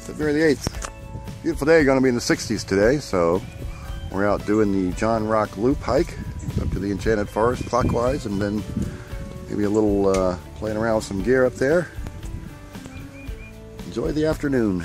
February the 8th. Beautiful day, going to be in the 60s today, so we're out doing the John Rock Loop hike up to the Enchanted Forest clockwise, and then maybe a little playing around with some gear up there. Enjoy the afternoon.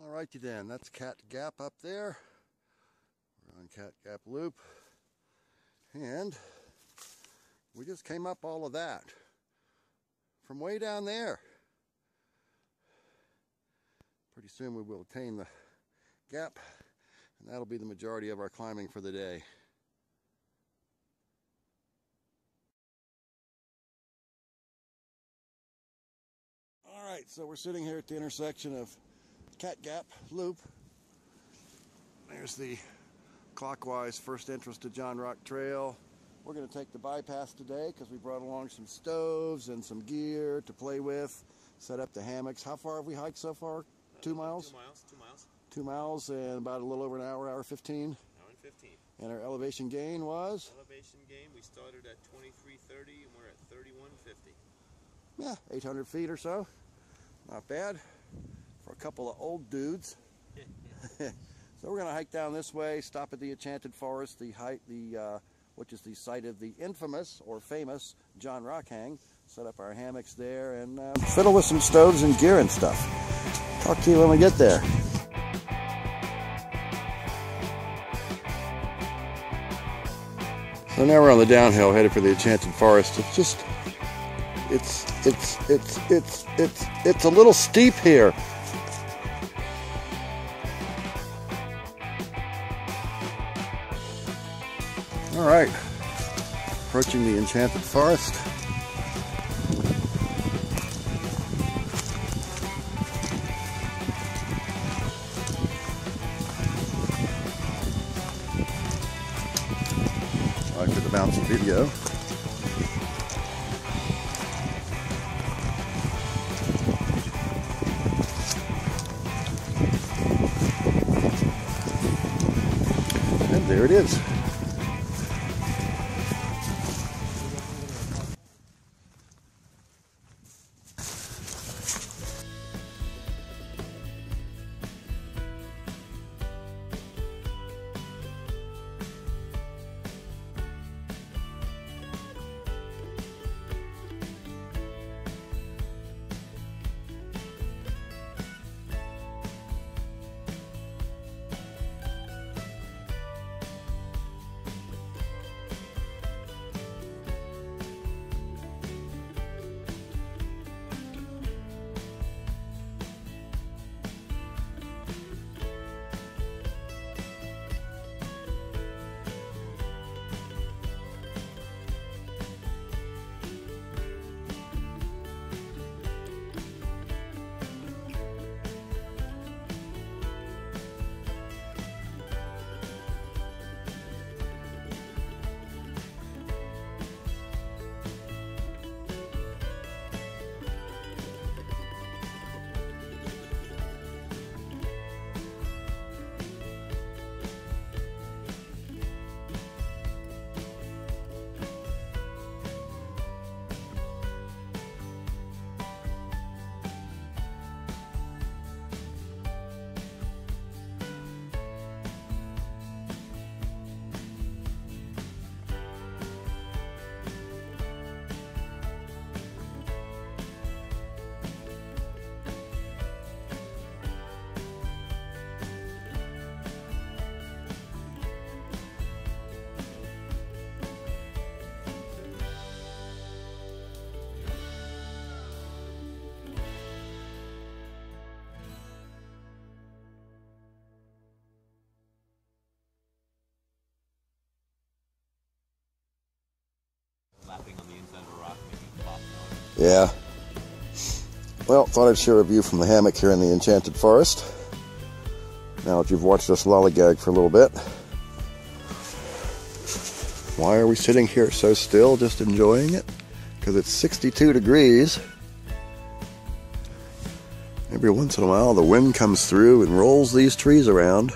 Alrighty then, that's Cat Gap up there. We're on Cat Gap Loop. And we just came up all of that from way down there. Pretty soon we will attain the gap, and that'll be the majority of our climbing for the day. Alright, so we're sitting here at the intersection of Cat Gap Loop. There's the clockwise first entrance to John Rock Trail. We're going to take the bypass today because we brought along some stoves and some gear to play with, set up the hammocks. How far have we hiked so far? 2 miles? 2 miles. 2 miles. 2 miles and about a little over an hour, hour 15. Hour and 15. And our elevation gain was? Elevation gain, we started at 2330 and we're at 3150. Yeah, 800 feet or so. Not bad for a couple of old dudes. So we're going to hike down this way, stop at the Enchanted Forest, which is the site of the infamous or famous John Rock hang. Set up our hammocks there and fiddle with some stoves and gear and stuff. Talk to you when we get there. So now we're on the downhill headed for the Enchanted Forest. It's just, it's a little steep here. All right, approaching the Enchanted Forest. Sorry for the bouncy video. And there it is. Yeah. Well, thought I'd share a view from the hammock here in the Enchanted Forest. Now that you've watched us lollygag for a little bit. Why are we sitting here so still, just enjoying it? Because it's 62 degrees. Every once in a while the wind comes through and rolls these trees around.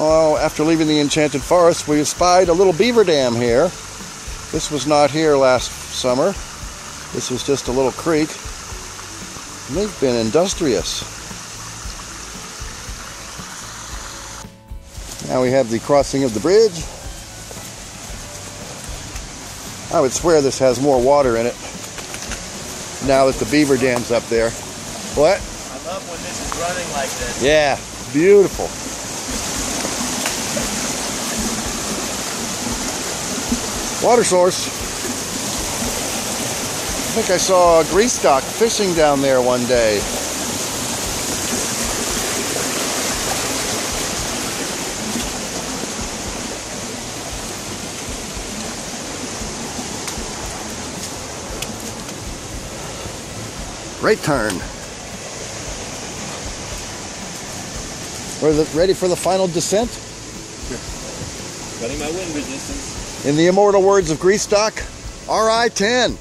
Oh, after leaving the Enchanted Forest, we spied a little beaver dam here. This was not here last summer. This was just a little creek. And they've been industrious. Now we have the crossing of the bridge. I would swear this has more water in it now that the beaver dam's up there. What? I love when this is running like this. Yeah, beautiful. Water source. I think I saw a grease duck fishing down there one day. Right turn. We're ready for the final descent? Cutting my wind resistance. In the immortal words of Grease Duck, RI-10.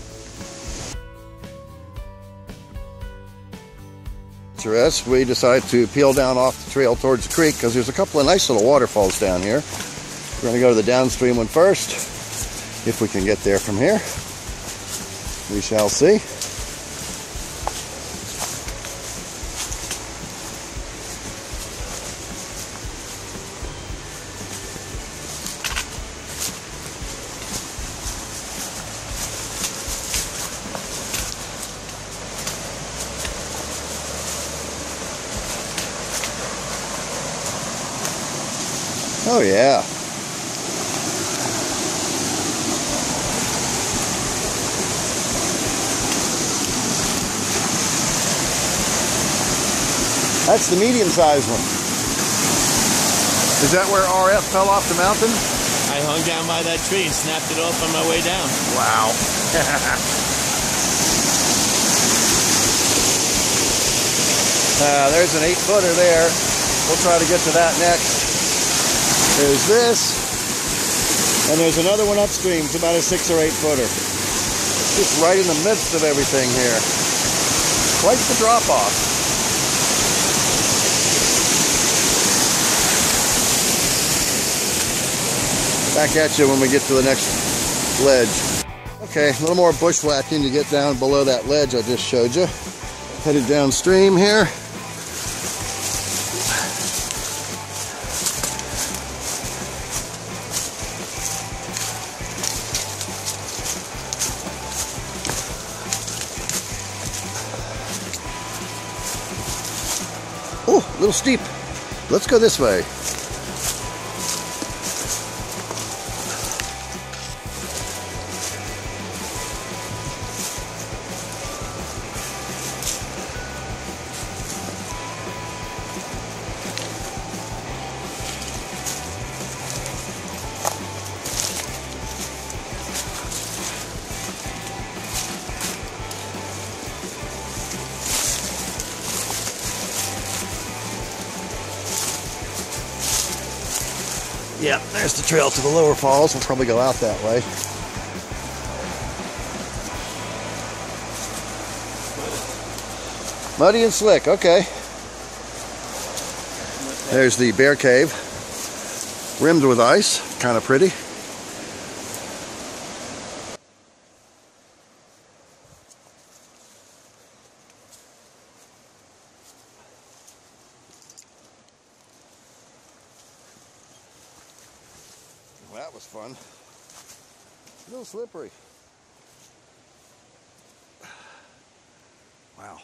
We decide to peel down off the trail towards the creek because there's a couple of nice little waterfalls down here. We're going to go to the downstream one first, if we can get there from here. We shall see. Oh yeah. That's the medium-sized one. Is that where RF fell off the mountain? I hung down by that tree and snapped it off on my way down. Wow. There's an 8-footer there. We'll try to get to that next. There's this, and there's another one upstream. It's about a 6 or 8-footer. It's just right in the midst of everything here. Quite the drop-off. Back at you when we get to the next ledge. Okay, a little more bushwhacking to get down below that ledge I just showed you. Headed downstream here. Oh, a little steep. Let's go this way. Yeah, there's the trail to the lower falls. We'll probably go out that way. Muddy and slick, okay. There's the bear cave, rimmed with ice, kind of pretty. Well, that was fun. A little slippery. Wow.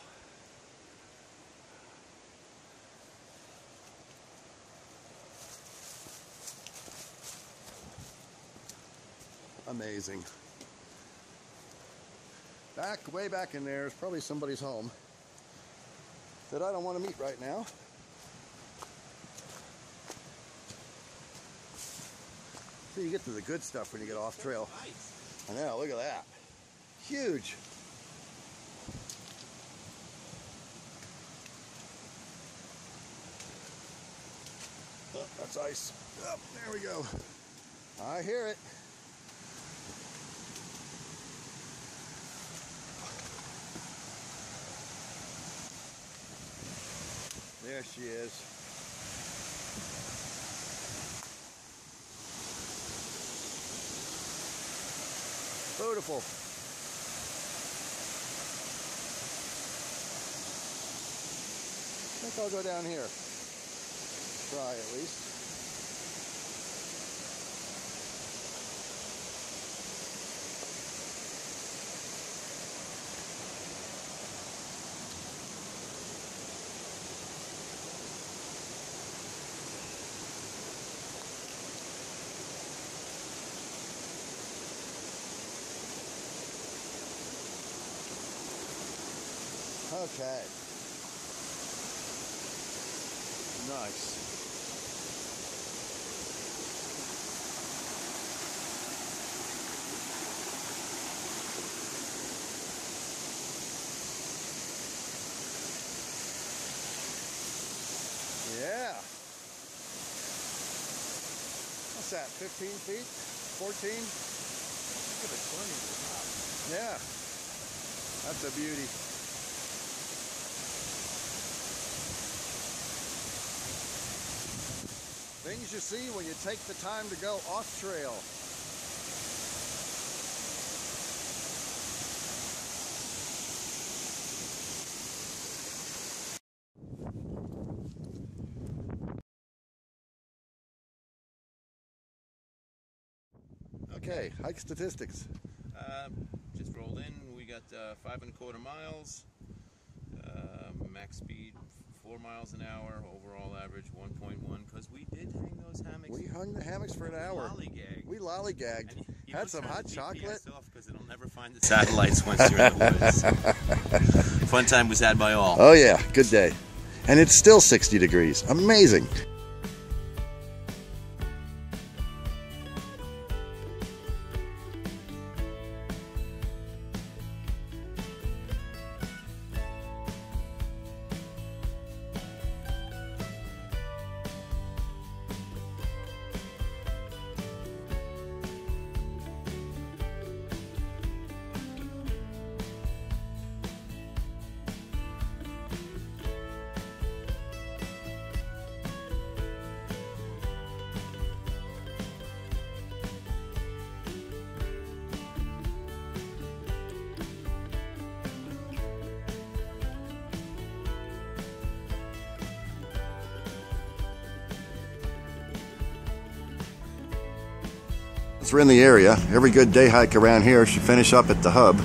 Amazing. Way back in there is probably somebody's home that I don't want to meet right now. So you get to the good stuff when you get off trail. I know, look at that. Huge. Oh, that's ice. Oh, there we go. I hear it. There she is. Beautiful. I think I'll go down here. Try at least. Okay. Nice. Yeah. What's that, 15 feet? 14? Look at the 20 at the top. Yeah. That's a beauty. Things you see when you take the time to go off trail. Okay, hike statistics. Just rolled in. We got 5 1/4 miles. Max speed 4 miles an hour. Overall average 1.1. Because we did hang those hammocks. We hung the hammocks for an hour. We lollygagged. Had some hot chocolate. Because it'll never find the satellites once you're in the woods. Fun time was had by all. Oh yeah, good day. And it's still 60 degrees. Amazing. Since we're in the area, every good day hike around here should finish up at the hub.